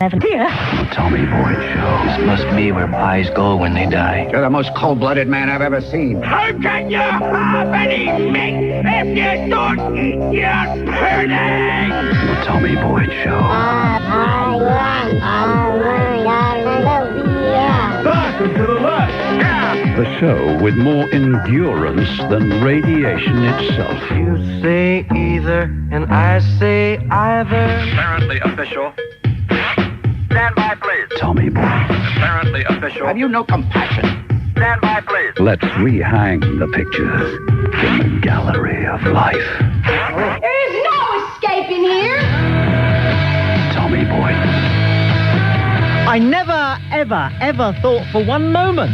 Dear. The Tommy Boyds Show. This must be where pies go when they die. You're the most cold-blooded man I've ever seen. How can you have any meat if you don't eat your pudding? The Tommy Boyds Show. Back and to the left. Yeah. The show with more endurance than radiation itself. You say either, and I say either. Apparently official. Stand by, please. Tommy Boyds. Apparently official. Have you no compassion? Stand by, please. Let's rehang the pictures from the gallery of life. There is no escaping here. Tommy Boyds. I never, ever thought for one moment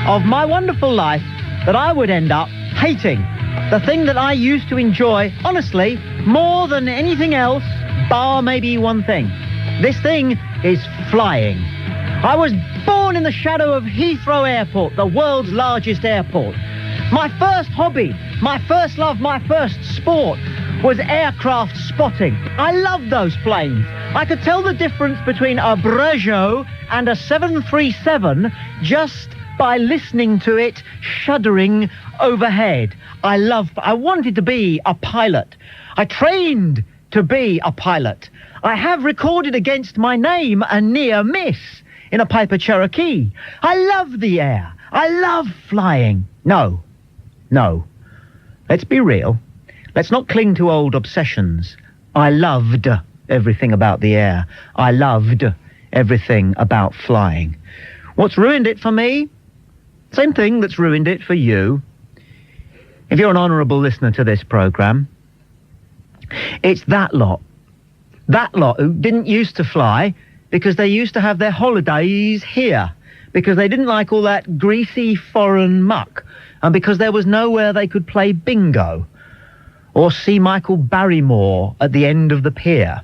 of my wonderful life that I would end up hating the thing that I used to enjoy, honestly, more than anything else, bar maybe one thing. This thing is flying. I was born in the shadow of Heathrow Airport, the world's largest airport. My first hobby, my first love, my first sport was aircraft spotting. I loved those planes. I could tell the difference between a Brejo and a 737 just by listening to it shuddering overhead. I wanted to be a pilot. I trained to be a pilot. I have recorded against my name a near miss in a Piper Cherokee. I love the air. I love flying. No. Let's be real. Let's not cling to old obsessions. I loved everything about the air. I loved everything about flying. What's ruined it for me? Same thing that's ruined it for you. If you're an honourable listener to this programme, it's that lot who didn't used to fly because they used to have their holidays here, because they didn't like all that greasy foreign muck, and because there was nowhere they could play bingo or see Michael Barrymore at the end of the pier.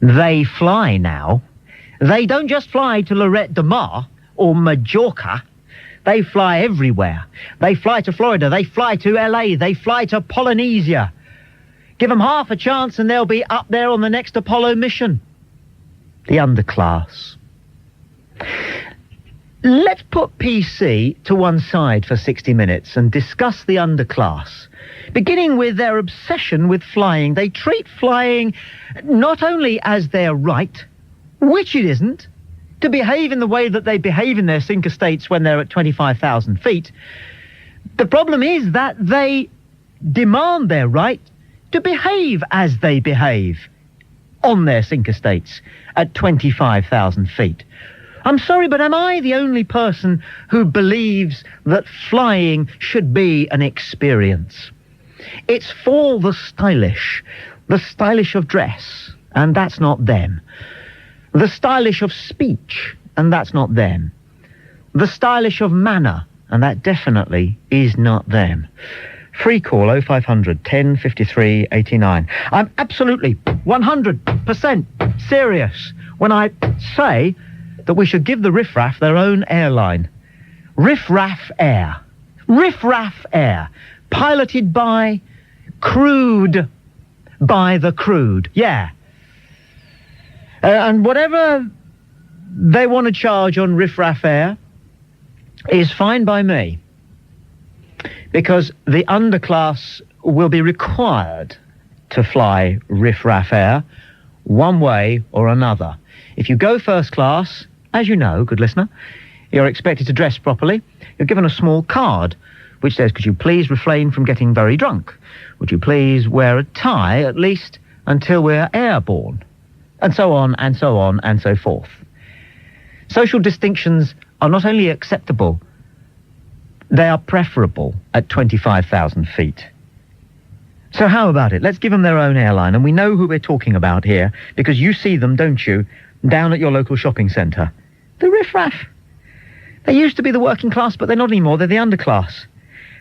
They fly now. They don't just fly to Lorette de Mar or Majorca. They fly everywhere. They fly to Florida. They fly to LA. They fly to Polynesia. Give them half a chance and they'll be up there on the next Apollo mission. The underclass. Let's put PC to one side for 60 minutes and discuss the underclass. Beginning with their obsession with flying. They treat flying not only as their right, which it isn't, to behave in the way that they behave in their sink estates when they're at 25,000 feet. The problem is that they demand their right to behave as they behave on their sink estates at 25,000 feet. I'm sorry, but am I the only person who believes that flying should be an experience? It's for the stylish of dress, and that's not them. The stylish of speech, and that's not them. The stylish of manner, and that definitely is not them. Free call 0500 10 53 89. I'm absolutely 100% serious when I say that we should give the Riff Raff their own airline. Riff Raff Air. Riff Raff Air. Piloted by Crude. By the Crude. Yeah. And whatever they want to charge on Riff Raff Air is fine by me. Because the underclass will be required to fly Riff Raff Air one way or another. If you go first class, as you know, good listener, you're expected to dress properly. You're given a small card which says, could you please refrain from getting very drunk? Would you please wear a tie, at least until we're airborne? And so on, and so on, and so forth. Social distinctions are not only acceptable, they are preferable at 25,000 feet. So how about it? Let's give them their own airline, and we know who we're talking about here, because you see them, don't you, down at your local shopping centre. The Riff Raff. They used to be the working class, but they're not anymore. They're the underclass.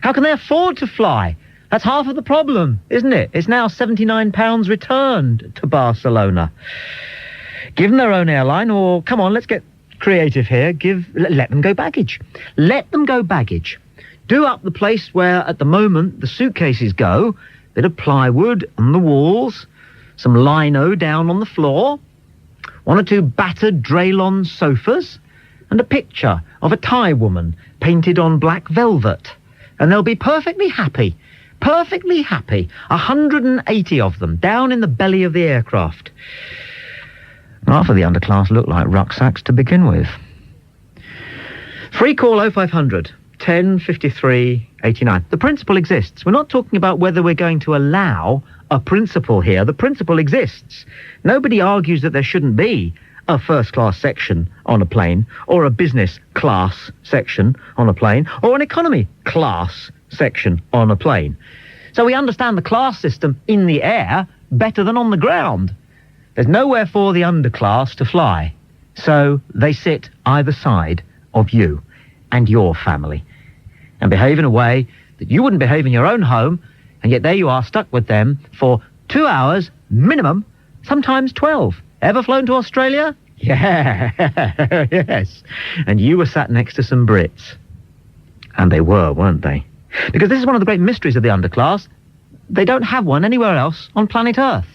How can they afford to fly? That's half of the problem, isn't it? It's now £79 returned to Barcelona. Give them their own airline, or come on, let's get creative here. Let them go baggage. Let them go baggage. Do up the place where, at the moment, the suitcases go. Bit of plywood on the walls, some lino down on the floor. one or two battered Draylon sofas, and a picture of a Thai woman painted on black velvet. And they'll be perfectly happy. Perfectly happy. 180 of them down in the belly of the aircraft. Half of the underclass look like rucksacks to begin with. Free call 0500 10 53 89. The principle exists. We're not talking about whether we're going to allow a principle here. The principle exists. Nobody argues that there shouldn't be a first-class section on a plane, or a business class section on a plane, or an economy class section on a plane. So we understand the class system in the air better than on the ground. There's nowhere for the underclass to fly. So they sit either side of you and your family and behave in a way that you wouldn't behave in your own home, and yet there you are stuck with them for 2 hours minimum, sometimes 12. Ever flown to Australia? Yeah, yes. And you were sat next to some Brits. And they were, weren't they? Because this is one of the great mysteries of the underclass. They don't have one anywhere else on planet Earth.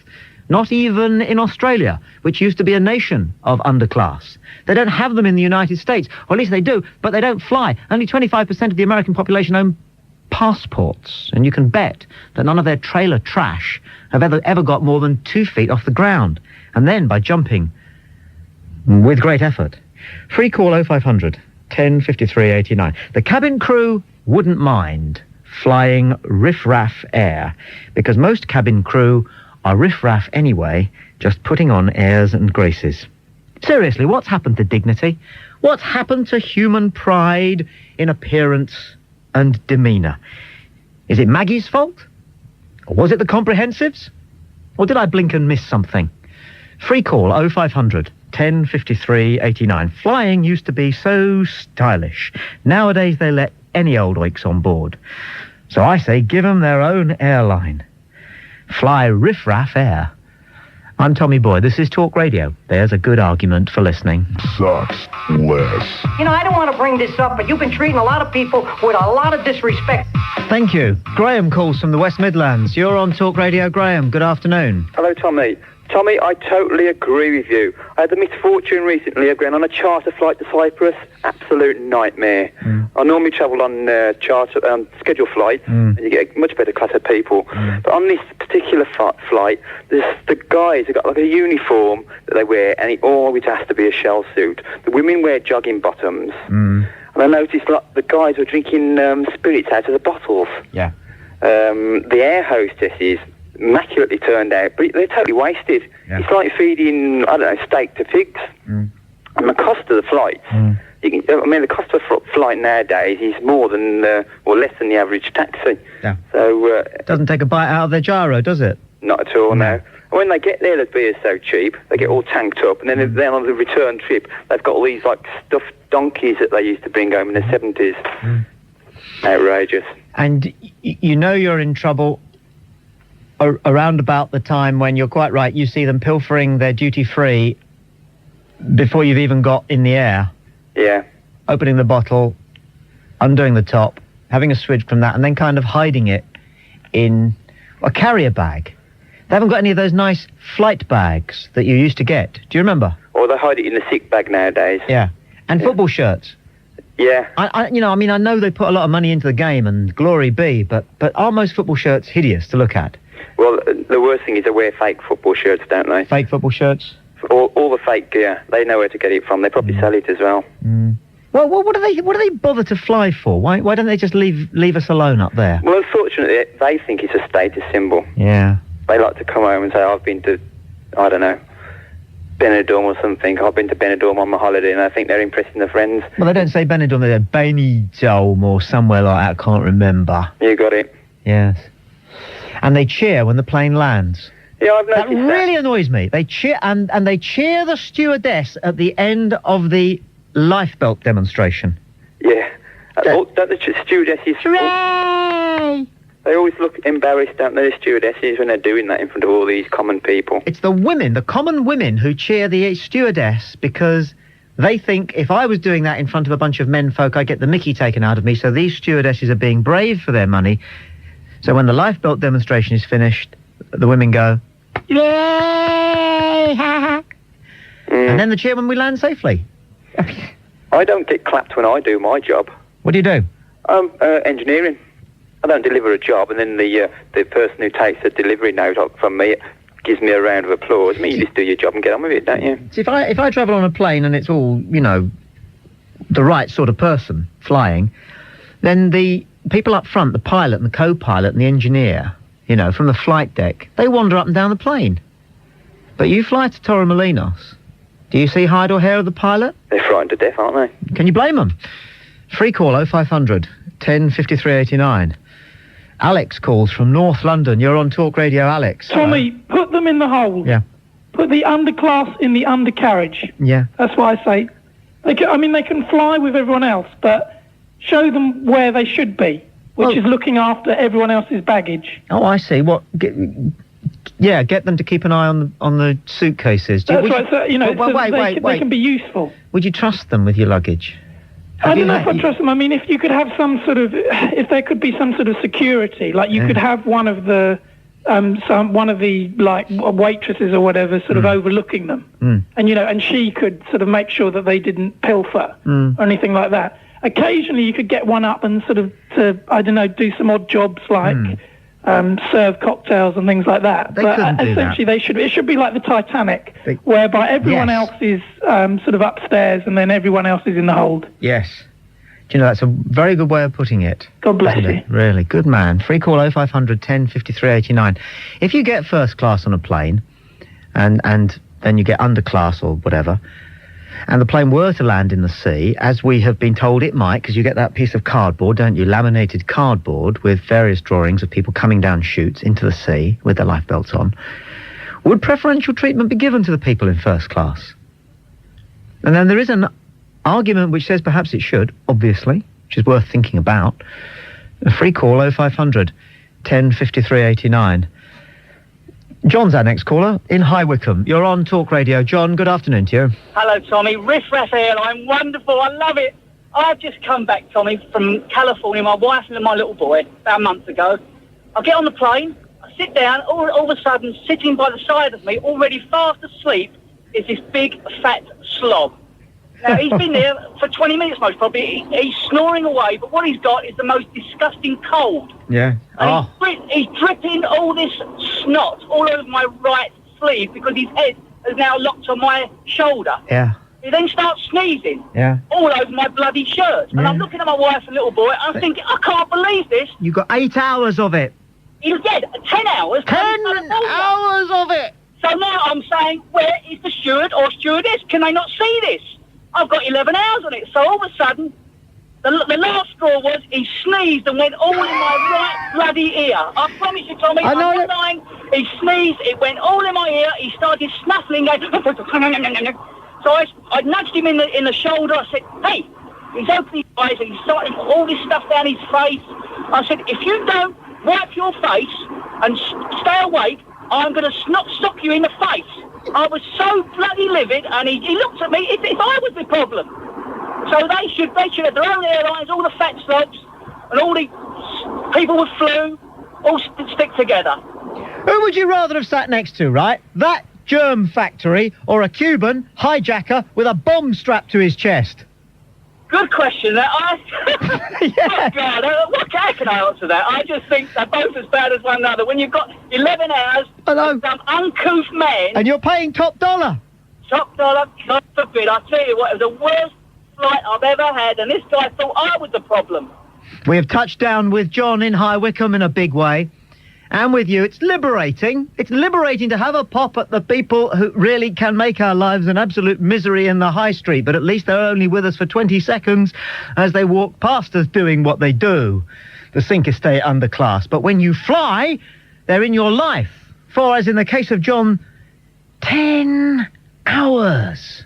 Not even in Australia, which used to be a nation of underclass. They don't have them in the United States. Or at least they do, but they don't fly. Only 25% of the American population own passports. And you can bet that none of their trailer trash have ever got more than 2 feet off the ground. And then by jumping with great effort. Free call 0500 10 53 89. The cabin crew wouldn't mind flying Riff Raff Air, because most cabin crew are Riff Raff anyway, just putting on airs and graces. Seriously, what's happened to dignity? What's happened to human pride in appearance and demeanour? Is it Maggie's fault? Or was it the comprehensives? Or did I blink and miss something? Free call 0500 10 53 89. Flying used to be so stylish. Nowadays they let any old oiks on board. So I say give them their own airline. Fly Riff Raff Air. I'm Tommy Boyd. This is Talk Radio. There's a good argument for listening. Sucks less. You know, I don't want to bring this up, but you've been treating a lot of people with a lot of disrespect. Thank you. Graham calls from the West Midlands. You're on Talk Radio. Graham, good afternoon. Hello, Tommy. Tommy, I totally agree with you. I had the misfortune recently of going on a charter flight to Cyprus. Absolute nightmare. I normally travel on scheduled flights, and you get a much better class of people. But on this particular flight, the guys have got like a uniform that they wear, and it always has to be a shell suit. The women wear jogging bottoms. And I noticed the guys were drinking spirits out of the bottles. Yeah. The air hostesses immaculately turned out, but they're totally wasted. Yeah. It's like feeding, I don't know, steak to pigs. And the cost of the flight, the cost of a flight nowadays is more than, or less than the average taxi. Yeah. So it doesn't take a bite out of their gyro, does it? Not at all, no. When they get there, the beer's so cheap, they get all tanked up, and then on the return trip, they've got all these like stuffed donkeys that they used to bring home in the 70s. Outrageous. And you know you're in trouble around about the time when, you're quite right, you see them pilfering their duty-free before you've even got in the air. Yeah. Opening the bottle, undoing the top, having a swig from that, and then kind of hiding it in a carrier bag. They haven't got any of those nice flight bags that you used to get. Do you remember? Or they hide it in the sick bag nowadays. Yeah. And football shirts. Yeah. I know they put a lot of money into the game, and glory be, but are most football shirts hideous to look at? Well, the worst thing is they wear fake football shirts, don't they? Fake football shirts? All the fake gear. They know where to get it from. They probably sell it as well. Well, what do they bother to fly for? Why don't they just leave us alone up there? Well, unfortunately, they think it's a status symbol. Yeah. They like to come home and say, I've been to, I don't know, Benidorm or something. I've been to Benidorm on my holiday, and I think they're impressing their friends. Well, they don't say Benidorm, they say Benidorm or somewhere like that. I can't remember. You got it. Yes. And they cheer when the plane lands. Yeah, I've noticed that. Really annoys me. They cheer, and they cheer the stewardess at the end of the lifebelt demonstration. Yeah. Don't the stewardesses... Hooray! They always look embarrassed, don't they, the stewardesses, when they're doing that in front of all these common people. It's the women, the common women, who cheer the stewardess because they think if I was doing that in front of a bunch of menfolk, I'd get the mickey taken out of me, so these stewardesses are being brave for their money. So when the lifebelt demonstration is finished, the women go, yay! And Yeah. And then the cheer when we land safely. I don't get clapped when I do my job. What do you do? Engineering. I don't deliver a job, and then the person who takes the delivery note from me gives me a round of applause. I mean, you just do your job and get on with it, don't you? See, if I travel on a plane and it's all, you know, the right sort of person flying, then the people up front, the pilot and the co-pilot and the engineer, you know, from the flight deck, they wander up and down the plane. But you fly to Torremolinos. Do you see hide or hair of the pilot? They're frightened to death, aren't they? Can you blame them? Free call 0500 10 53 89. Alex calls from North London. You're on Talk Radio, Alex. Tommy, put them in the hold. Yeah. Put the underclass in the undercarriage. Yeah. That's what I say. They can fly with everyone else, but show them where they should be, which is looking after everyone else's baggage. Oh, I see. What? Get them to keep an eye on the suitcases. That's right. So, you know, wait. They can be useful. Would you trust them with your luggage? I don't know if I trust them. I mean, if you could have if there could be some sort of security, like you could have one of the like waitresses or whatever sort of overlooking them, and and she could sort of make sure that they didn't pilfer or anything like that. Occasionally, you could get one up and sort of do some odd jobs like serve cocktails and things like that. They couldn't do essentially, that. it should be like the Titanic, whereby everyone else is sort of upstairs and then everyone else is in the hold. Yes. Do you know, that's a very good way of putting it. God bless you. Really, good man. Free call 0500 10 53 89. If you get first class on a plane, and then you get underclass or whatever, and the plane were to land in the sea, as we have been told it might, because you get that piece of cardboard, don't you, laminated cardboard with various drawings of people coming down chutes into the sea with their life belts on, would preferential treatment be given to the people in first class? And then there is an argument which says perhaps it should, obviously, which is worth thinking about. A free call 0500 10 53 89. John's our next caller in High Wycombe. You're on Talk Radio. John, good afternoon to you. Hello, Tommy. Riff Raff Air. I'm wonderful. I love it. I've just come back, Tommy, from California. My wife and my little boy about a month ago. I get on the plane. I sit down. All of a sudden, sitting by the side of me, already fast asleep, is this big, fat slob. Now, he's been there for 20 minutes, most probably. He's snoring away, but what he's got is the most disgusting cold. Yeah. And he's dripping all this snot all over my right sleeve because his head is now locked on my shoulder. Yeah. He then starts sneezing. Yeah. All over my bloody shirt. And I'm looking at my wife and little boy, and I'm thinking, I can't believe this. You got 8 hours of it. He's dead. 10 hours. 10 hours of it. So now I'm saying, where is the steward or stewardess? Can they not see this? I've got 11 hours on it. So all of a sudden, the last straw was he sneezed and went all in my right bloody ear. I promise you, Tommy, I'm not lying. He sneezed, it went all in my ear. He started snuffling. So I nudged him in the shoulder. I said, hey, he's opening his eyes and he's starting all this stuff down his face. I said, if you don't wipe your face and stay awake, I'm going to sock you in the face. I was so bloody livid, and he looked at me if I was the problem. So they should have their own airlines, all the fat slobs, and all the people with flu, all stick together. Who would you rather have sat next to, right? That germ factory or a Cuban hijacker with a bomb strapped to his chest? Good question. Oh, God, how can I answer that? I just think they're both as bad as one another. When you've got 11 hours, some uncouth man... And you're paying top dollar. Top dollar, God forbid. I tell you what, it was the worst flight I've ever had, and this guy thought I was the problem. We have touched down with John in High Wycombe in a big way. And with you, it's liberating. It's liberating to have a pop at the people who really can make our lives an absolute misery in the high street, but at least they're only with us for 20 seconds as they walk past us doing what they do. The sink is stay underclass. But when you fly, they're in your life. For, as in the case of John, 10 hours.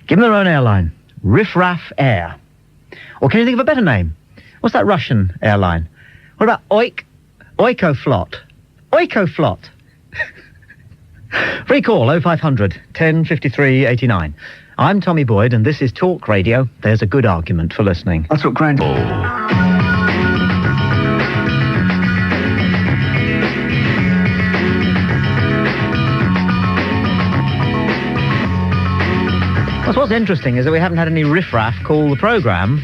Give them their own airline. Riff Raff Air. Or can you think of a better name? What's that Russian airline? What about Oikoflot. Oikoflot. Free call 0500 10 53 89. I'm Tommy Boyd and this is Talk Radio. There's a good argument for listening. That's what Grand... What's interesting is that we haven't had any riffraff call the programme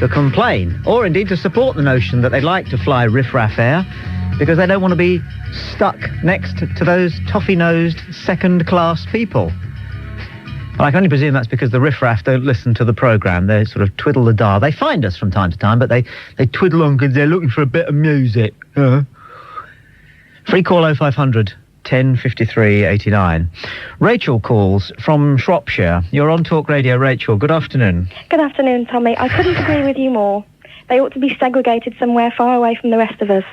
to complain, or indeed to support the notion that they'd like to fly Riff Raff Air, because they don't want to be stuck next to those toffee-nosed second-class people. Well, I can only presume that's because the Riff Raff don't listen to the programme. They sort of twiddle the dial. They find us from time to time, but they twiddle on because they're looking for a bit of music. Free call 0500 10 53 89. Rachel calls from Shropshire. You're on Talk Radio, Rachel. Good afternoon. Good afternoon, Tommy. I couldn't agree with you more. They ought to be segregated somewhere far away from the rest of us.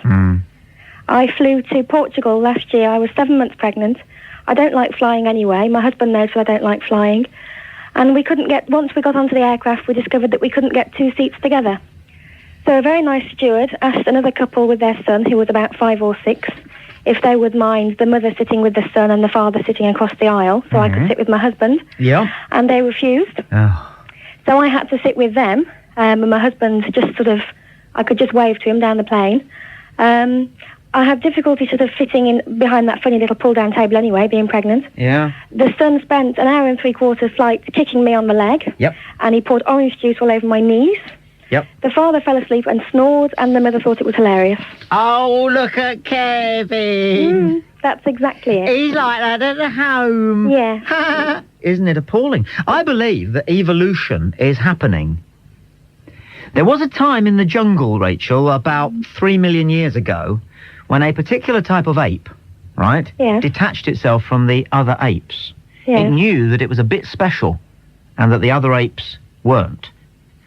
I flew to Portugal last year. I was 7 months pregnant. I don't like flying anyway. My husband knows that I don't like flying. And once we got onto the aircraft, we discovered that we couldn't get 2 seats together. So a very nice steward asked another couple with their son, who was about 5 or 6, if they would mind the mother sitting with the son and the father sitting across the aisle, so I could sit with my husband. Yeah. And they refused. Oh. So I had to sit with them, and my husband I could just wave to him down the plane. I have difficulty sort of fitting in behind that funny little pull-down table anyway, being pregnant. Yeah. The son spent an hour and 3/4 flight kicking me on the leg. Yep. And he poured orange juice all over my knees. Yep. The father fell asleep and snored, and the mother thought it was hilarious. Oh, look at Kevin. That's exactly it. He's like that at home. Yeah. Isn't it appalling? I believe that evolution is happening. There was a time in the jungle, Rachel, about 3 million years ago, when a particular type of ape, right, detached itself from the other apes. Yeah. It knew that it was a bit special and that the other apes weren't.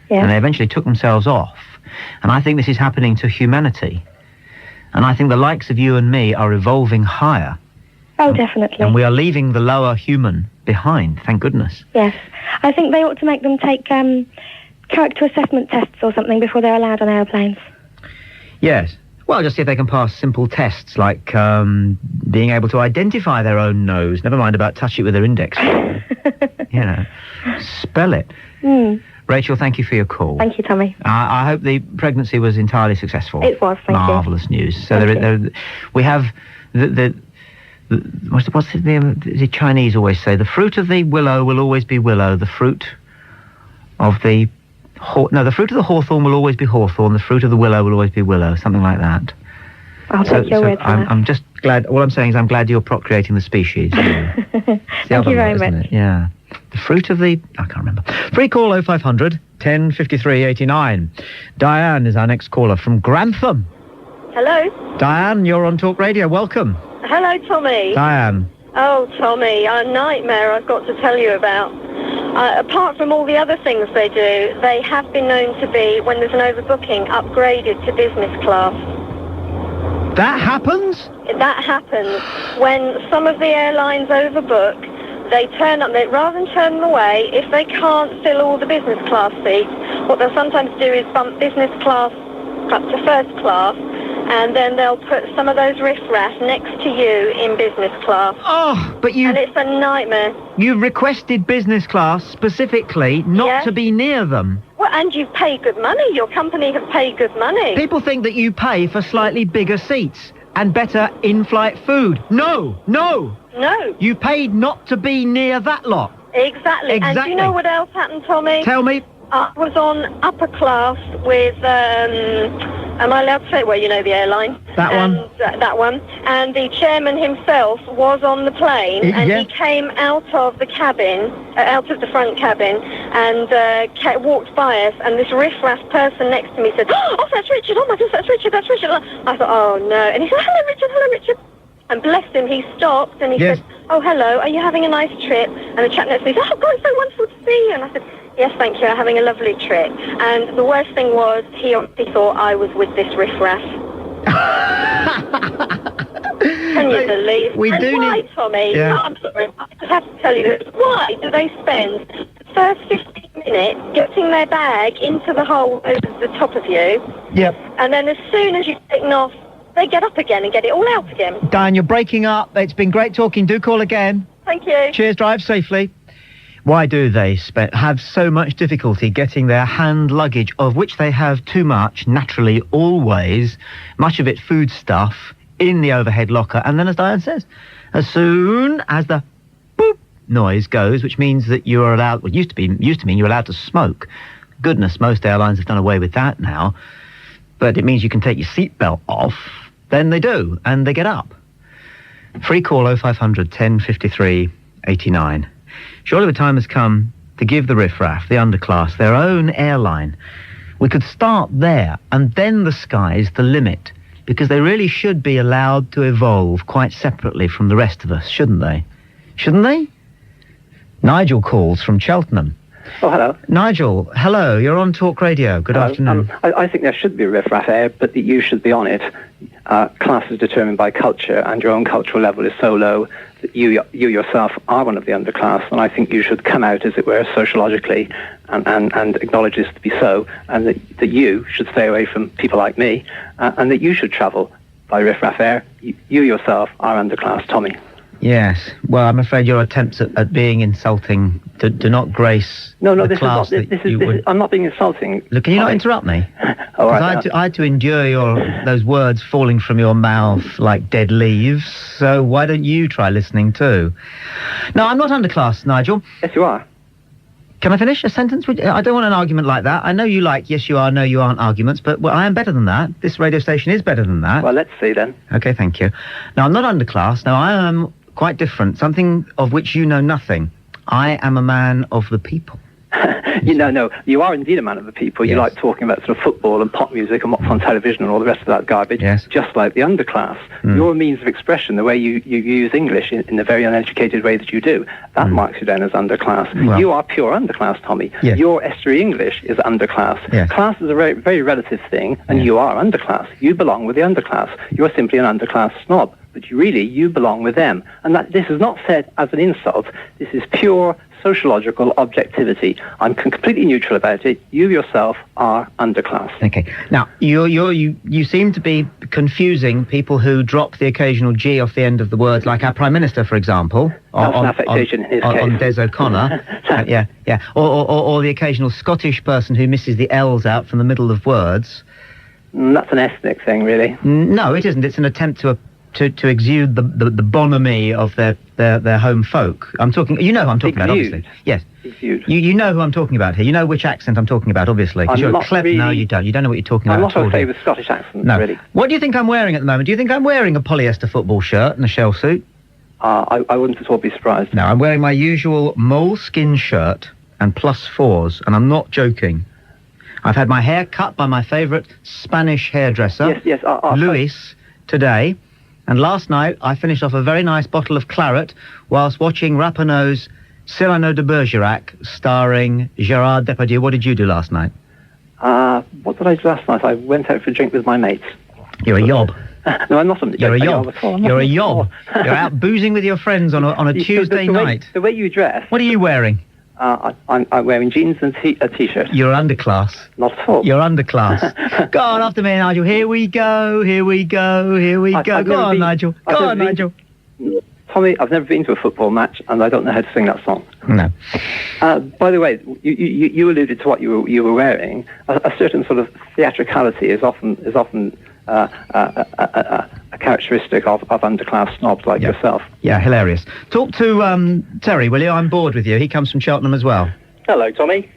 Yeah. And they eventually took themselves off. And I think this is happening to humanity. And I think the likes of you and me are evolving higher. Oh, definitely. And we are leaving the lower human behind, thank goodness. Yes. I think they ought to make them take character assessment tests or something before they're allowed on airplanes. Yes. Well, just see if they can pass simple tests like being able to identify their own nose. Never mind about touch it with their index. Spell it. Rachel, thank you for your call. Thank you, Tommy. I hope the pregnancy was entirely successful. It was, thank you. Marvellous news. So we have what's the Chinese always say? The fruit of the willow will always be willow. The fruit of the the fruit of the hawthorn will always be hawthorn. The fruit of the willow will always be willow. Something like that. I'll take your word for that. I'm just glad. All I'm saying is I'm glad you're procreating the species. Thank you very much. Yeah. The fruit of the... I can't remember. Free call 0500 10 53 89. Diane is our next caller from Grantham. Hello. Diane, you're on Talk Radio. Welcome. Hello, Tommy. Diane. Oh, Tommy, a nightmare I've got to tell you about. Apart from all the other things they do, they have been known to be, when there's an overbooking, upgraded to business class. That happens? That happens. When some of the airlines overbook, they turn up, rather than turn them away, if they can't fill all the business class seats, what they'll sometimes do is bump business class up to first class, and then they'll put some of those riff-raff next to you in business class. Oh, but you... And it's a nightmare. You requested business class specifically not to be near them. Well, and you've paid good money. Your company have paid good money. People think that you pay for slightly bigger seats and better in-flight food. No. You paid not to be near that lot. Exactly. And do you know what else happened, Tommy? Tell me. I was on upper class with, am I allowed to say, well, you know the airline. That one. That one. And the chairman himself was on the plane, and he came out of the cabin, out of the front cabin, and walked by us, and this riff-raff person next to me said, oh, that's Richard, oh my gosh, that's Richard. I thought, oh no. And he said, hello, Richard. And bless him, he stopped, and he said, oh, hello, are you having a nice trip? And the chap next to me said, oh, God, it's so wonderful to see you. And I said, yes, thank you, I'm having a lovely trip. And the worst thing was, he thought I was with this riff-raff. Can you believe? Why, Tommy? Yeah. No, I'm sorry, I have to tell you this. Why do they spend the first 15 minutes getting their bag into the hole over the top of you? Yep. And then as soon as you've taken off, they get up again and get it all out again. Diane, you're breaking up. It's been great talking. Do call again. Thank you. Cheers, drive safely. Why do they have so much difficulty getting their hand luggage, of which they have too much, naturally, always, much of it food stuff, in the overhead locker? And then, as Diane says, as soon as the boop noise goes, which means that you are allowed, well, used to mean you're allowed to smoke. Goodness, most airlines have done away with that now. But it means you can take your seatbelt off, then they do, and they get up. Free call 0500 1053 89. Surely the time has come to give the Riff Raff, the underclass, their own airline. We could start there, and then the sky's the limit, because they really should be allowed to evolve quite separately from the rest of us, shouldn't they? Shouldn't they? Nigel calls from Cheltenham. Oh, hello. Nigel, hello, you're on Talk Radio. Good afternoon. I think there should be a Riff Raff Air, but that you should be on it. Class is determined by culture, and your own cultural level is so low that you yourself are one of the underclass, and I think you should come out, as it were, sociologically, and acknowledge this to be so, and that you should stay away from people like me, and that you should travel by Riff Raff Air. You yourself are underclass, Tommy. Yes. Well, I'm afraid your attempts at being insulting do not grace the class. I'm not being insulting. Look, can you not interrupt me? All right. I had to endure those words falling from your mouth like dead leaves, so why don't you try listening too? No, I'm not underclass, Nigel. Yes, you are. Can I finish a sentence? I don't want an argument like that. I know you like yes you are, no you aren't arguments, but I am better than that. This radio station is better than that. Well, let's see then. Okay, thank you. Now, I'm not underclass. Now, I am quite different, something of which you know nothing. I am a man of the people. No, you are indeed a man of the people. Yes. You like talking about sort of football and pop music and what's on television and all the rest of that garbage, just like the underclass. Your means of expression, the way you use English in the very uneducated way that you do, that marks you down as underclass. Well, you are pure underclass, Tommy. Yes. Your estuary English is underclass. Yes. Class is a very, very relative thing, and you are underclass. You belong with the underclass. You're simply an underclass snob. But you belong with them. And that this is not said as an insult. This is pure sociological objectivity. I'm completely neutral about it. You yourself are underclass. Okay. Now, you seem to be confusing people who drop the occasional G off the end of the words, like our Prime Minister, for example. That's an affectation in his case. On Des O'Connor. Yeah. Or the occasional Scottish person who misses the L's out from the middle of words. That's an ethnic thing, really. No, it isn't. It's an attempt to exude the bonhomie of their home folk. I'm talking. You know who I'm talking about, obviously. Yes. You know who I'm talking about here. You know which accent I'm talking about, obviously. Because you're clever. Really, no, you don't. You don't know what you're talking about. I'm not okay with Scottish accents, really. What do you think I'm wearing at the moment? Do you think I'm wearing a polyester football shirt and a shell suit? I wouldn't at all be surprised. No, I'm wearing my usual moleskin shirt and +4s, and I'm not joking. I've had my hair cut by my favourite Spanish hairdresser, Luis, today. And last night, I finished off a very nice bottle of claret whilst watching Rapinoe's Cyrano de Bergerac, starring Gérard Depardieu. What did you do last night? What did I do last night? I went out for a drink with my mates. You're a yob. No, I'm not. You're a yob. You're a yob. You're out boozing with your friends on a Tuesday night. The way you dress. What are you wearing? I'm wearing jeans and a T-shirt. You're underclass. Not at all. You're underclass. Go on after me, Nigel. Here we go. Go on, Nigel. Go on, Nigel. Tommy, I've never been to a football match, and I don't know how to sing that song. No. By the way, you alluded to what you were wearing. A certain sort of theatricality is often a characteristic of underclass snobs like yourself. Yeah, hilarious. Talk to Terry, will you? I'm bored with you. He comes from Cheltenham as well. Hello, Tommy.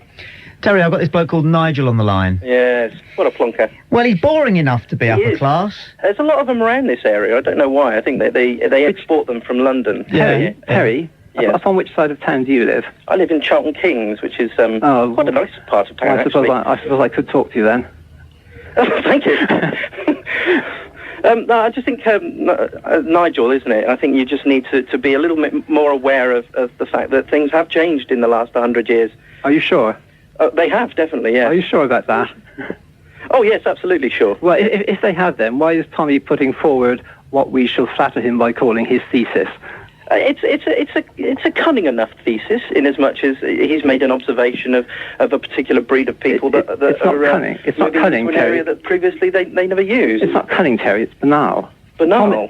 Terry, I've got this bloke called Nigel on the line. Yes, what a plonker. Well, he's boring enough to be upper class. There's a lot of them around this area. I don't know why. I think they export them from London. Terry? Yes. Upon which side of town do you live? I live in Charlton Kings, which is quite a nice part of town, I suppose I could talk to you then. Thank you. No, I just think Nigel, isn't it? I think you just need to be a little bit more aware of the fact that things have changed in the last 100 years. Are you sure? They have, definitely, yeah. Are you sure about that? Oh, yes, absolutely sure. Well, if they have, then why is Tommy putting forward what we shall flatter him by calling his thesis? It's a cunning enough thesis, in as much as he's made an observation of a particular breed of people that it's are not cunning. It's not cunning, an Terry. area that previously they never used. It's not cunning, Terry. It's banal. Banal.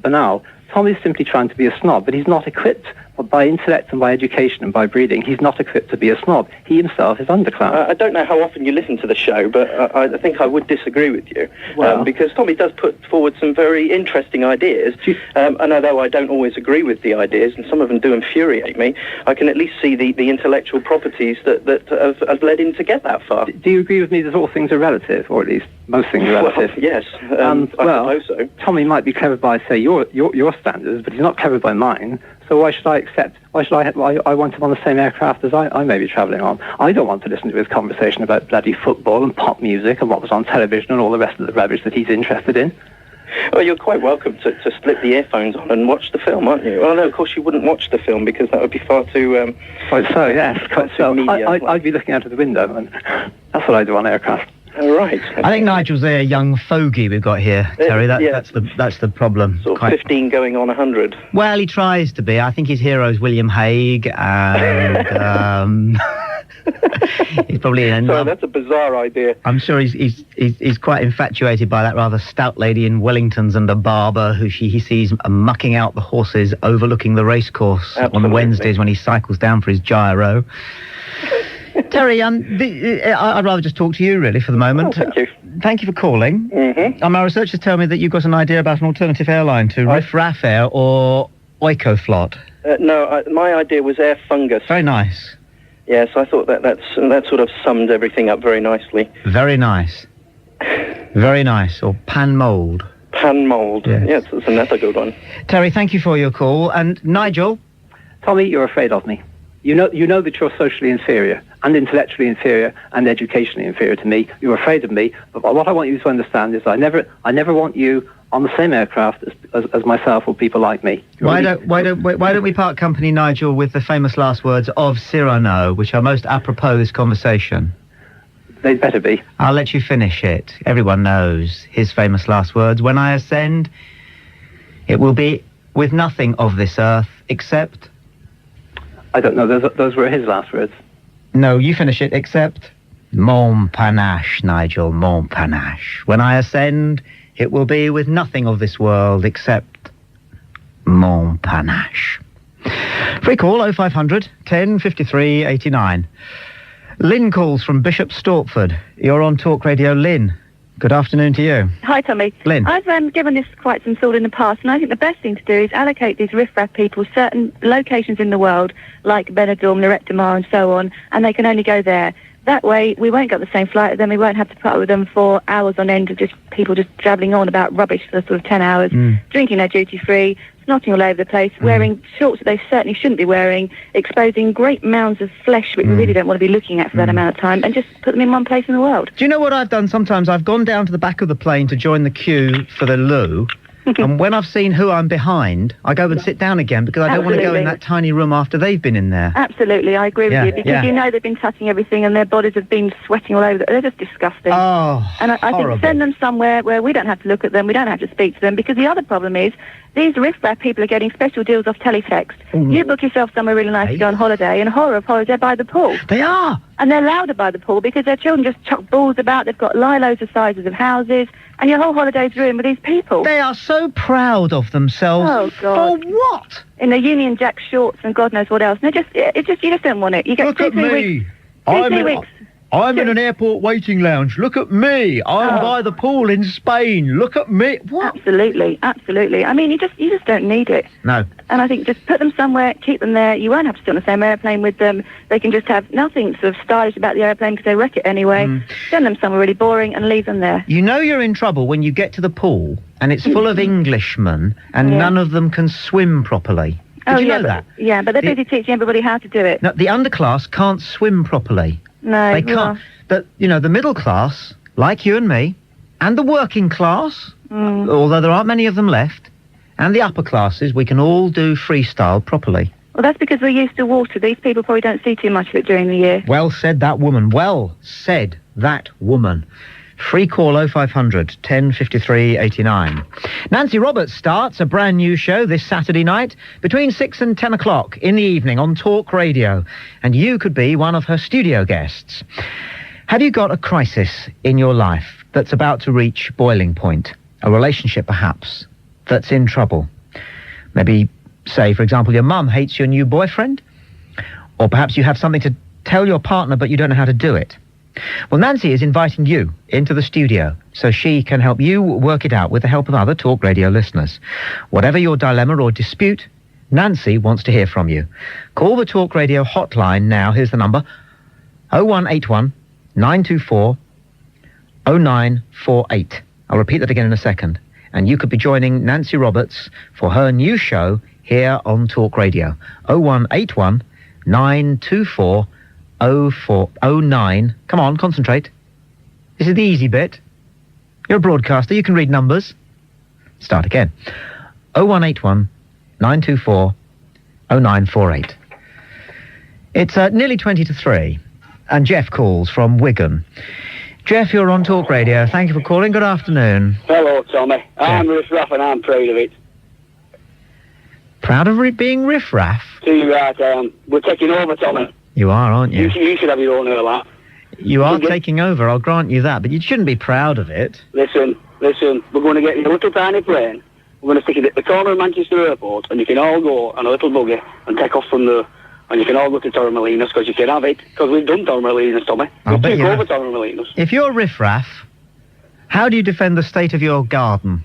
Banal. Tommy's simply trying to be a snob, but he's not equipped by intellect and by education and by breeding, he's not equipped to be a snob. He himself is underclass. I don't know how often you listen to the show, but I think I would disagree with you. Well, because Tommy does put forward some very interesting ideas, and although I don't always agree with the ideas, and some of them do infuriate me, I can at least see the intellectual properties that have led him to get that far. Do you agree with me that all things are relative, or at least most things are relative? Well, yes, I suppose so. Tommy might be clever by, say, your standards, but he's not clever by mine. So why should I accept? Why should I want him on the same aircraft as I may be travelling on? I don't want to listen to his conversation about bloody football and pop music and what was on television and all the rest of the rubbish that he's interested in. Well, you're quite welcome to slip the earphones on and watch the film, aren't you? Well, no, of course you wouldn't watch the film because that would be far too... Quite so, yes. Quite so. I'd be looking out of the window, and that's what I do on aircraft. Oh, right. I think Nigel's a young fogey we've got here, Terry. That's the problem. Sort of 15 going on 100. Well, he tries to be. I think his hero's William Hague, and he's probably in. Sorry, that's a bizarre idea. I'm sure he's quite infatuated by that rather stout lady in Wellingtons and a barber who he sees mucking out the horses overlooking the racecourse on Wednesdays when he cycles down for his gyro. Terry, I'd rather just talk to you, really, for the moment. Oh, thank you. Thank you for calling. Mm-hmm. My researchers tell me that you've got an idea about an alternative airline to Riff Raff Air or Oikoflot. No, my idea was Air Fungus. Very nice. Yes, I thought that sort of summed everything up very nicely. Very nice. Very nice. Or Pan Mould. Pan Mould. Yes, that's another good one. Terry, thank you for your call. And Nigel? Tommy, you're afraid of me. You know that you're socially inferior and intellectually inferior and educationally inferior to me. You're afraid of me. But what I want you to understand is I never want you on the same aircraft as myself or people like me. Why don't we part company, Nigel, with the famous last words of Cyrano, which are most apropos this conversation? They'd better be. I'll let you finish it. Everyone knows his famous last words. When I ascend, it will be with nothing of this earth except... I don't know. Those were his last words. No, you finish it, except... Mon panache, Nigel, mon panache. When I ascend, it will be with nothing of this world except... mon panache. Free call, 0500 10 53 89. Lynn calls from Bishop Stortford. You're on Talk Radio. Lynn, good afternoon to you. Hi, Tommy. Lynn. I've given this quite some thought in the past, and I think the best thing to do is allocate these riff-raff people certain locations in the world, like Benidorm, Lloret de Mar, and so on, and they can only go there. That way, we won't get the same flight as them. We won't have to put up with them for hours on end of just people just jabbling on about rubbish for sort of 10 hours, drinking their duty-free, snotting all over the place, wearing shorts that they certainly shouldn't be wearing, exposing great mounds of flesh which we really don't want to be looking at for that amount of time, and just put them in one place in the world. Do you know what I've done sometimes? I've gone down to the back of the plane to join the queue for the loo, and when I've seen who I'm behind, I go and sit down again because I don't want to go in that tiny room after they've been in there. Absolutely, I agree with you, because you know they've been touching everything and their bodies have been sweating all over. They're just disgusting. Oh, and I think send them somewhere where we don't have to look at them, we don't have to speak to them, because the other problem is these riff-raff people are getting special deals off teletext. You book yourself somewhere really nice to go on holiday, and horror of horrors, they're by the pool. They are! And they're louder by the pool because their children just chuck balls about, they've got lilos the sizes of houses, and your whole holiday's ruined with these people. They are so proud of themselves. Oh, God. For what? In their Union Jack shorts and God knows what else. And you just don't want it. You get Look at me. I'm in an airport waiting lounge. Look at me. I'm by the pool in Spain. Look at me. What? Absolutely, absolutely. I mean, you just don't need it. No. And I think just put them somewhere, keep them there. You won't have to sit on the same airplane with them. They can just have nothing sort of stylish about the airplane because they wreck it anyway. Send them somewhere really boring and leave them there. You know you're in trouble when you get to the pool and it's full of Englishmen and none of them can swim properly. Did you know that? Yeah, but they're busy teaching everybody how to do it. No, the underclass can't swim properly. No, they can't. But, the middle class, like you and me, and the working class, although there aren't many of them left, and the upper classes, we can all do freestyle properly. Well, that's because we're used to water. These people probably don't see too much of it during the year. Well said, that woman. Well said, that woman. Free call 0500 10 53 89. Nancy Roberts starts a brand new show this Saturday night between 6 and 10 o'clock in the evening on Talk Radio, and you could be one of her studio guests. Have you got a crisis in your life that's about to reach boiling point? A relationship, perhaps, that's in trouble? Maybe say, for example, your mum hates your new boyfriend, or perhaps you have something to tell your partner but you don't know how to do it. Well, Nancy is inviting you into the studio so she can help you work it out with the help of other Talk Radio listeners. Whatever your dilemma or dispute, Nancy wants to hear from you. Call the Talk Radio hotline now. Here's the number: 0181 924 0948. I'll repeat that again in a second. And you could be joining Nancy Roberts for her new show here on Talk Radio. 0181 924 0409. Come on, concentrate. This is the easy bit. You're a broadcaster, you can read numbers. Start again. 0181 924 0948. It's nearly 20 to 3, and Jeff calls from Wigan. Jeff, you're on Talk Radio. Thank you for calling. Good afternoon. Hello, Tommy. I'm Riff Raff and I'm proud of it. Proud of being Riff Raff? Too right, we're taking over, Tommy. You are, aren't you? You should have your own airline. You are taking over, I'll grant you that, but you shouldn't be proud of it. Listen, we're going to get you a little tiny plane. We're going to stick it at the corner of Manchester Airport, and you can all go on a little buggy and take off from there. And you can all go to Torremolinos, because you can have it. Because we've done Torremolinos, Tommy. We took over Torremolinos. If you're Riff Raff, how do you defend the state of your garden?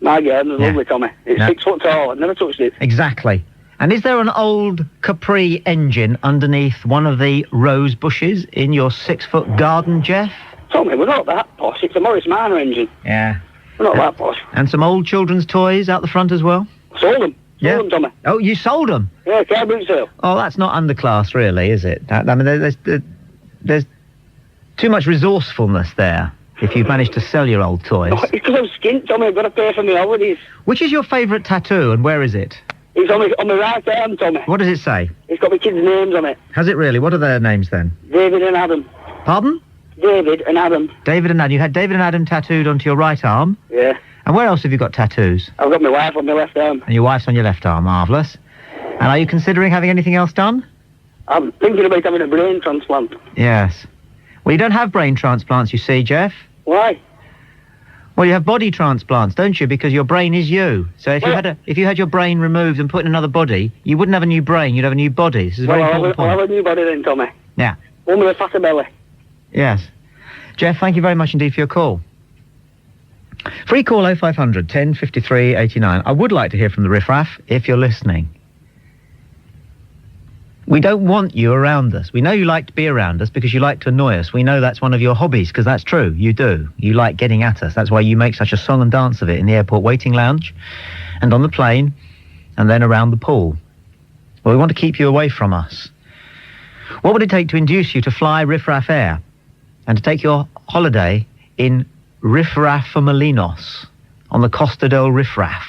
My garden's lovely, Tommy. It's 6 foot tall. I've never touched it. Exactly. And is there an old Capri engine underneath one of the rose bushes in your 6 foot garden, Jeff? Tommy, we're not that posh. It's a Morris Minor engine. Yeah. We're not that posh. And some old children's toys out the front as well? Sold them. Sold them, Tommy. Oh, you sold them? Yeah, car boot sale. Oh, that's not underclass, really, is it? I mean, there's too much resourcefulness there if you've managed to sell your old toys. No, it's because I'm skint, Tommy. I've got to pay for my holidays. Which is your favourite tattoo, and where is it? It's on my right arm, Tommy. What does it say? It's got my kids' names on it. Has it really? What are their names, then? David and Adam. Pardon? David and Adam. David and Adam. You had David and Adam tattooed onto your right arm? Yeah. And where else have you got tattoos? I've got my wife on my left arm. And your wife's on your left arm. Marvellous. And are you considering having anything else done? I'm thinking about having a brain transplant. Yes. Well, you don't have brain transplants, you see, Jeff. Why? Well, you have body transplants, don't you? Because your brain is you. So if you had your brain removed and put in another body, you wouldn't have a new brain. You'd have a new body. This is a very important point. I'll have a new body then, Tommy. Yeah. One with a fatter belly. Yes. Jeff, thank you very much indeed for your call. Free call 0500 10 53 89. I would like to hear from the Riff Raff if you're listening. We don't want you around us. We know you like to be around us because you like to annoy us. We know that's one of your hobbies, because that's true. You do. You like getting at us. That's why you make such a song and dance of it in the airport waiting lounge and on the plane and then around the pool. Well, we want to keep you away from us. What would it take to induce you to fly Riff Raff Air and to take your holiday in Riff Raff Molinos on the Costa del Riff Raff?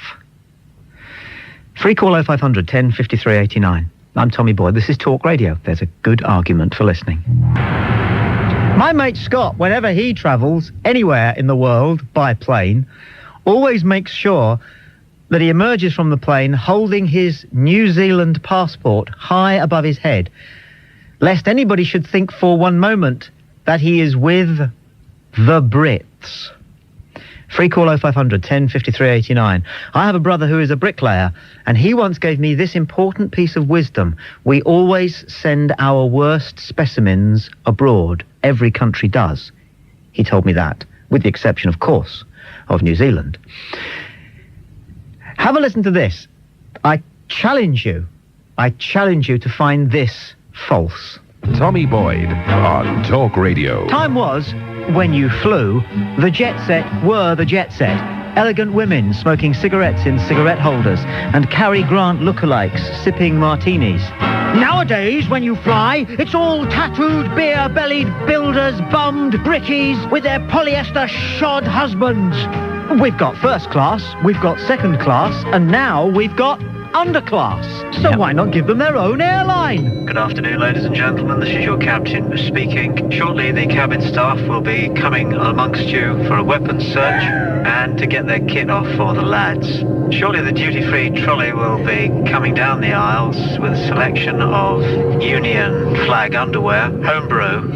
Free call 0500 10 53 89. I'm Tommy Boyd. This is Talk Radio. There's a good argument for listening. My mate Scott, whenever he travels anywhere in the world by plane, always makes sure that he emerges from the plane holding his New Zealand passport high above his head, lest anybody should think for one moment that he is with the Brits. Free call 0500 10 53 89. I have a brother who is a bricklayer, and he once gave me this important piece of wisdom. We always send our worst specimens abroad. Every country does. He told me that, with the exception, of course, of New Zealand. Have a listen to this. I challenge you to find this false. Tommy Boyd on Talk Radio. Time was when you flew, the jet set were the jet set. Elegant women smoking cigarettes in cigarette holders and Cary Grant lookalikes sipping martinis. Nowadays, when you fly, it's all tattooed, beer-bellied builders, bummed brickies with their polyester shod husbands. We've got first class, we've got second class, and now we've got underclass. So why not give them their own airline? Good afternoon, ladies and gentlemen. This is your captain speaking. Shortly, the cabin staff will be coming amongst you for a weapons search and to get their kit off for the lads. Shortly, the duty-free trolley will be coming down the aisles with a selection of Union flag underwear, homebrew,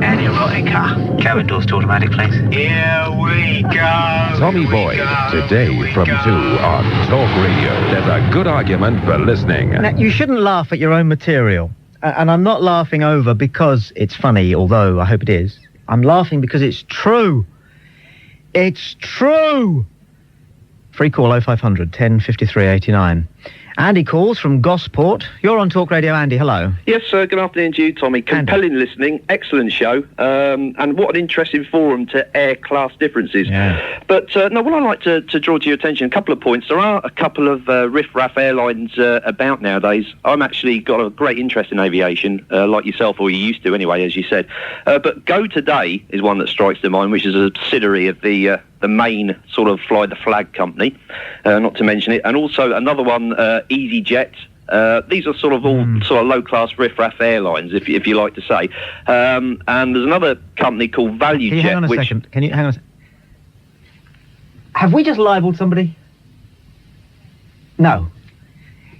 and erotica. Cabin doors to automatic, please. Here we go. Tommy Boyd, today from 2 on Talk Radio. There's a good argument for listening. Now, you shouldn't laugh at your own material. And I'm not laughing over because it's funny, although I hope it is. I'm laughing because it's true. It's true. Free call 0500 10 53 89. Andy calls from Gosport. You're on Talk Radio, Andy. Hello. Yes, sir. Good afternoon to you, Tommy. Compelling listening, excellent show, and what an interesting forum to air class differences. Yeah. But no, what I'd like to draw to your attention, a couple of points. There are a couple of Riff Raff airlines about nowadays. I'm actually got a great interest in aviation, like yourself, or you used to anyway, as you said. But Go Today is one that strikes to mind, which is a subsidiary of the main sort of fly the flag company, not to mention it, and also another one, EasyJet. These are sort of all sort of low-class Riff Raff airlines, if you like to say. And there's another company called ValueJet. Can you hang on a second? Can you hang on a second? Have we just libelled somebody? No.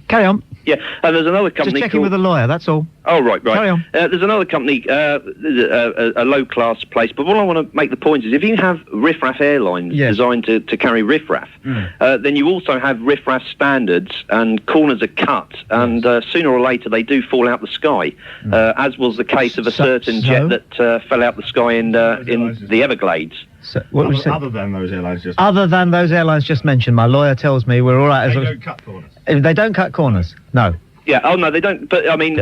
Carry on. Yeah, and there's another company just checking with a lawyer, that's all. Oh, right. Carry on. There's another company, a low-class place, but what I want to make the point is if you have Riff Raff airlines designed to carry Riff Raff, then you also have Riff Raff standards, and corners are cut, and sooner or later they do fall out the sky, as was the case of a certain jet that fell out the sky in the Everglades. So, what was other than those airlines just... Other than those airlines just mentioned, my lawyer tells me we're all right. They don't cut corners. They don't cut corners, no. Yeah, oh no, they don't, but I mean,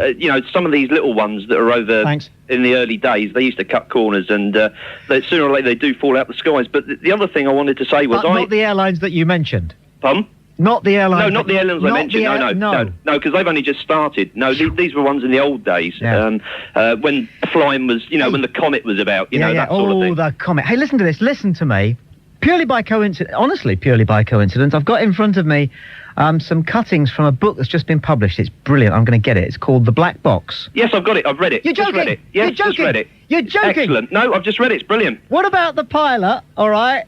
some of these little ones that are over in the early days, they used to cut corners, and sooner or later they do fall out the skies. But the other thing I wanted to say was... But not the airlines that you mentioned. Pardon? Not the airlines... No, not the airlines I mentioned, no, because they've only just started. No, these were ones in the old days, when flying was, when the Comet was about, that sort of thing. Oh, the Comet. Hey, listen to this, listen to me. Purely by coincidence, honestly, purely by coincidence, I've got in front of me some cuttings from a book that's just been published. It's brilliant. I'm going to get it. It's called The Black Box. Yes, I've got it. I've read it. You're joking? Just read it. Yes, You're joking? Just read it. You're joking? Excellent. No, I've just read it. It's brilliant. What about the pilot, all right,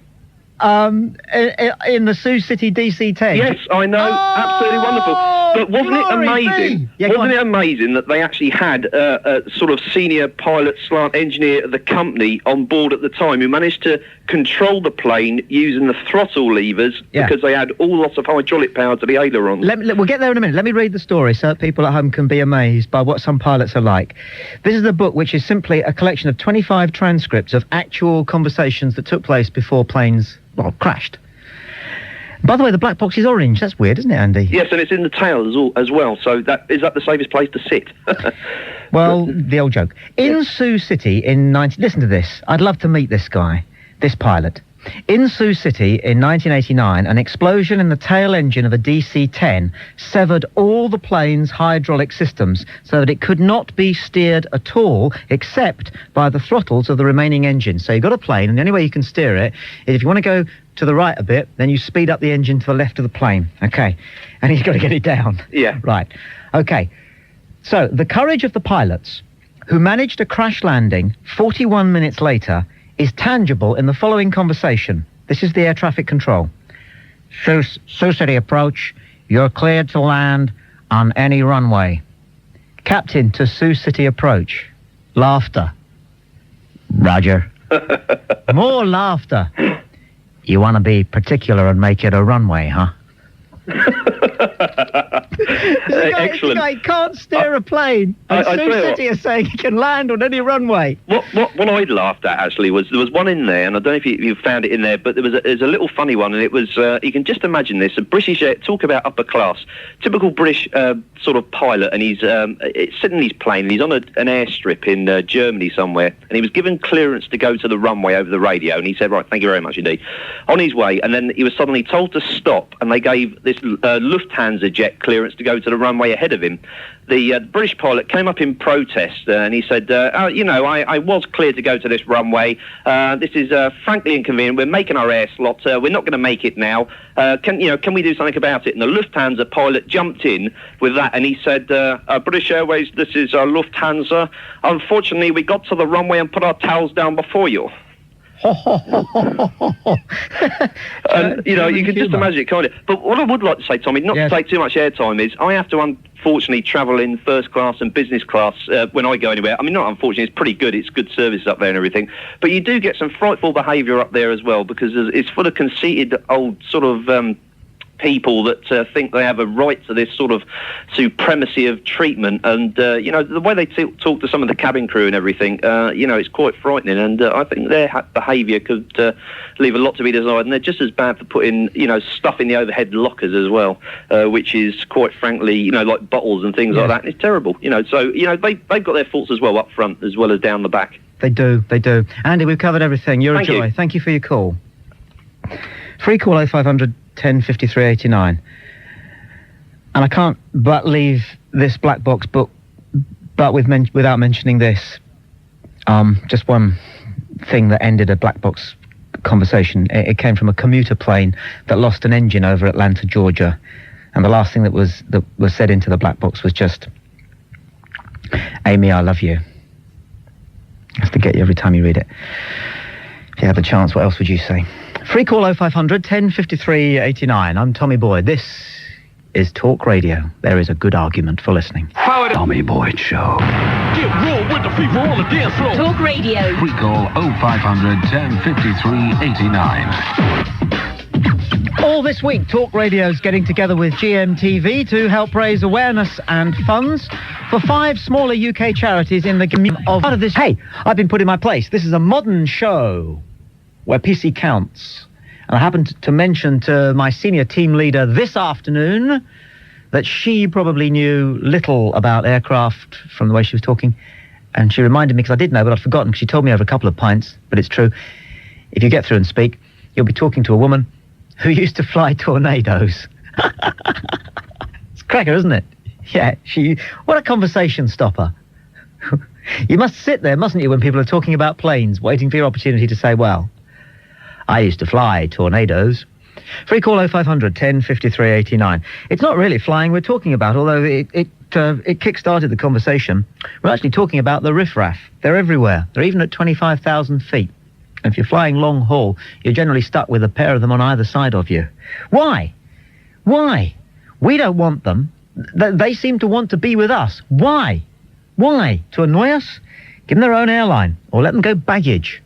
in the Sioux City DC-10? Yes, I know. Absolutely wonderful. But wasn't it amazing? Wasn't it amazing that they actually had a sort of senior pilot / engineer of the company on board at the time who managed to control the plane using the throttle levers because they had lots of hydraulic power to the ailerons. We'll get there in a minute. Let me read the story so that people at home can be amazed by what some pilots are like. This is a book which is simply a collection of 25 transcripts of actual conversations that took place before planes, crashed. By the way, the black box is orange. That's weird, isn't it, Andy? Yes, and it's in the tail as well, so is that the safest place to sit? Well, the old joke. In Sioux City listen to this. I'd love to meet this guy, this pilot. In Sioux City in 1989, an explosion in the tail engine of a DC-10 severed all the plane's hydraulic systems so that it could not be steered at all except by the throttles of the remaining engine. So you've got a plane, and the only way you can steer it is if you want to go to the right a bit, then you speed up the engine to the left of the plane. Okay. And you've got to get it down. Yeah. Right. Okay. So the courage of the pilots who managed a crash landing 41 minutes later is tangible in the following conversation. This is the air traffic control. Sioux City approach. You're cleared to land on any runway. Captain to Sioux City approach. Laughter. Roger. More laughter. You want to be particular and make it a runway, huh? Excellent. The guy can't steer a plane. And Sioux City is saying he can land on any runway. What I'd laughed at, actually, was there was one in there, and I don't know if you found it in there, but there's a little funny one, and it was, you can just imagine this, a British, talk about upper class, typical British sort of pilot, and he's sitting in his plane, and he's on an airstrip in Germany somewhere, and he was given clearance to go to the runway over the radio, and he said, right, thank you very much indeed. On his way, and then he was suddenly told to stop, and they gave this Lufthansa jet clearance to go to the runway ahead of him. The British pilot came up in protest and he said, I was cleared to go to this runway. This is frankly inconvenient. We're making our air slot. We're not going to make it now. Can we do something about it? And the Lufthansa pilot jumped in with that and he said, British Airways, this is Lufthansa. Unfortunately, we got to the runway and put our towels down before you. And, you can just imagine it, kind of. But what I would like to say, Tommy, not to take too much airtime, is I have to unfortunately travel in first class and business class when I go anywhere. I mean, not unfortunately, it's pretty good. It's good service up there and everything. But you do get some frightful behaviour up there as well, because it's full of conceited old sort of people that think they have a right to this sort of supremacy of treatment, and the way they talk to some of the cabin crew and everything, it's quite frightening, and I think their behaviour could leave a lot to be desired, and they're just as bad for putting stuff in the overhead lockers as well, which is quite frankly like bottles and things like that, and it's terrible. So they've got their faults as well up front as well as down the back. They do. Andy, we've covered everything. You're a joy. Thank you for your call. Free call 0500 10 53 89. And I can't but leave this black box book without mentioning this. Just one thing that ended a black box conversation. It came from a commuter plane that lost an engine over Atlanta, Georgia. And the last thing that was said into the black box was just, Amy, I love you. I have to get you every time you read it. If you had the chance, what else would you say? Free call 0500 10 53 89. I'm Tommy Boyd. This is Talk Radio. There is a good argument for listening. Tommy Boyd Show. Get raw with the fever on the dance floor. Talk Radio. Free call 0500 10 53 89. All this week, Talk Radio's getting together with GMTV to help raise awareness and funds for 5 smaller UK charities in the community of this. Hey, I've been put in my place. This is a modern show where PC counts. And I happened to mention to my senior team leader this afternoon that she probably knew little about aircraft from the way she was talking. And she reminded me, because I did know, but I'd forgotten, because she told me over a couple of pints, but it's true. If you get through and speak, you'll be talking to a woman who used to fly tornadoes. It's a cracker, isn't it? Yeah, what a conversation stopper. You must sit there, mustn't you, when people are talking about planes, waiting for your opportunity to say, well, I used to fly tornadoes. Free call 0500 10 53 89. It's not really flying we're talking about, although it kick-started the conversation. We're actually talking about the Riff Raff. They're everywhere. They're even at 25,000 feet. And if you're flying long haul, you're generally stuck with a pair of them on either side of you. Why? We don't want them. They seem to want to be with us. Why? To annoy us? Give them their own airline, or let them go baggage.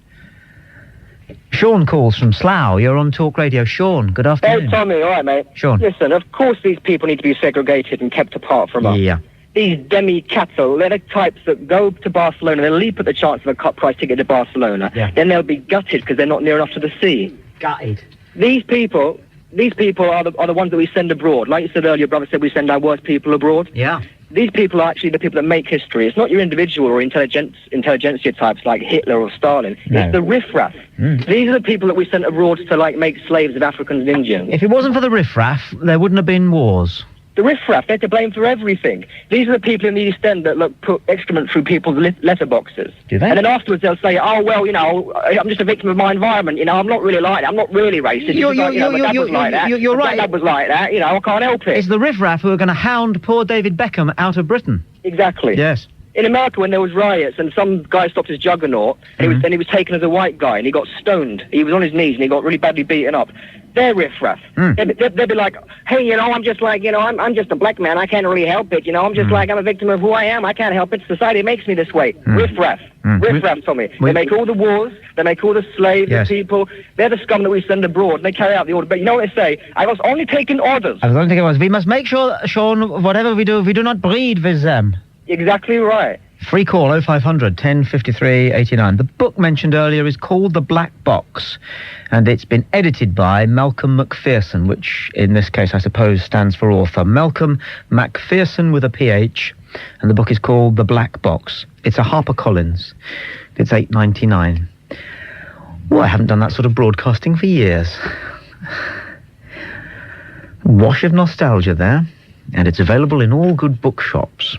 Sean calls from Slough. You're on Talk Radio. Sean, good afternoon. Hey, Tommy, all right, mate. Sean. Listen, of course these people need to be segregated and kept apart from us. Yeah. These demi-cattle, they're the types that go to Barcelona, they'll leap at the chance of a cut price ticket to Barcelona. Yeah. Then they'll be gutted because they're not near enough to the sea. Gutted. These people are the ones that we send abroad. Like you said earlier, brother said we send our worst people abroad. Yeah. These people are actually the people that make history. It's not your individual or intelligentsia types like Hitler or Stalin. No. It's the riffraff. These are the people that we sent abroad to make slaves of Africans and Indians. If it wasn't for the riffraff, there wouldn't have been wars. The riffraff, they're to blame for everything. These are the people in the East End that put excrement through people's letterboxes. Do they? And then afterwards they'll say, oh, well, I'm just a victim of my environment. I'm not really like that. I'm not really racist. My dad was like that. You're right. My dad was like that. I can't help it. It's the riffraff who are going to hound poor David Beckham out of Britain. Exactly. Yes. In America, when there was riots and some guy stopped his juggernaut, and he was taken as a white guy, and he got stoned. He was on his knees, and he got really badly beaten up. They're riffraff. They'd be like, hey, I'm just like, I'm just a black man. I can't really help it. I'm just like, I'm a victim of who I am. I can't help it. Society makes me this way. Riffraff. Riffraff, Tommy. They make all the wars. They make all the slaves, the people. They're the scum that we send abroad, and they carry out the order. But you know what they say? I was only taking orders. We must make sure, Sean, whatever we do not breed with them. Exactly right. Free call 0500 10 53 89. The book mentioned earlier is called The Black Box, and it's been edited by Malcolm McPherson, which in this case I suppose stands for author. Malcolm McPherson with a PH, and the book is called The Black Box. It's a HarperCollins. It's $8.99. Well, I haven't done that sort of broadcasting for years. Wash of nostalgia there, and it's available in all good bookshops.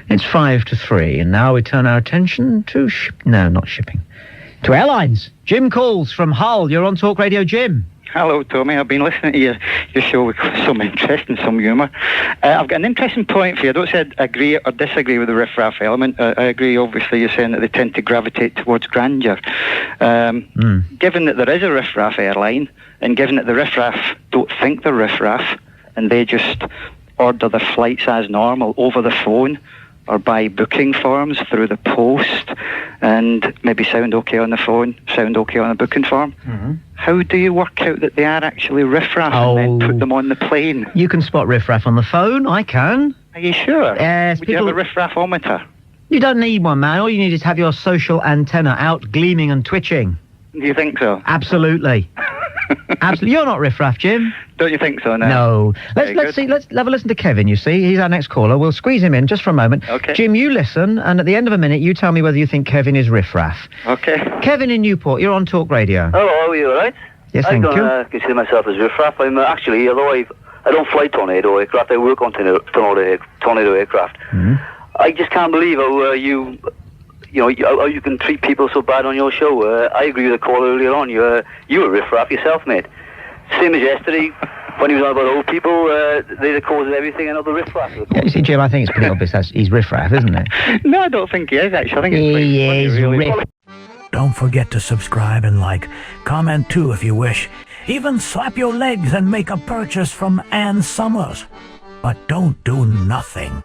It's 5 to 3, and now we turn our attention to to airlines. Jim calls from Hull. You're on Talk Radio, Jim. Hello, Tommy. I've been listening to your show with some interest and some humour. I've got an interesting point for you. I don't say I agree or disagree with the Riff Raff element. I agree, obviously, you're saying that they tend to gravitate towards grandeur. Given that there is a Riff Raff airline, and given that the Riff Raff don't think they're Riff Raff, and they just order their flights as normal over the phone, or buy booking forms through the post, and maybe sound okay on the phone, sound okay on a booking form. How do you work out that they are actually Riff Raff and then put them on the plane? You can spot Riff Raff on the phone. I can. Are you sure? Yes. Would you have a Riff Raffometer? You don't need one, man. All you need is have your social antenna out, gleaming and twitching. Do you think so? Absolutely. Absolutely. You're not Riff Raff, Jim. Don't you think so now? No. Let's have a listen to Kevin, you see. He's our next caller. We'll squeeze him in just for a moment. Okay. Jim, you listen, and at the end of a minute, you tell me whether you think Kevin is Riff Raff. Okay. Kevin in Newport, you're on Talk Radio. Hello, how are you, all right? Yes, thank you. I don't consider myself as Riff Raff. I'm actually, although I don't fly Tornado aircraft, I work on Tornado aircraft. I just can't believe how how you can treat people so bad on your show. I agree with the caller earlier on. You were Riff Raff yourself, mate. Same as yesterday, when he was on about old people, they're the cause of everything, and other Riff Raff. Yeah, you see, Jim, I think it's pretty obvious that he's Riff Raff, isn't it? No, I don't think he is, actually. I think it's pretty funny, really. Riff. Don't forget to subscribe and like. Comment too if you wish. Even slap your legs and make a purchase from Ann Summers. But don't do nothing.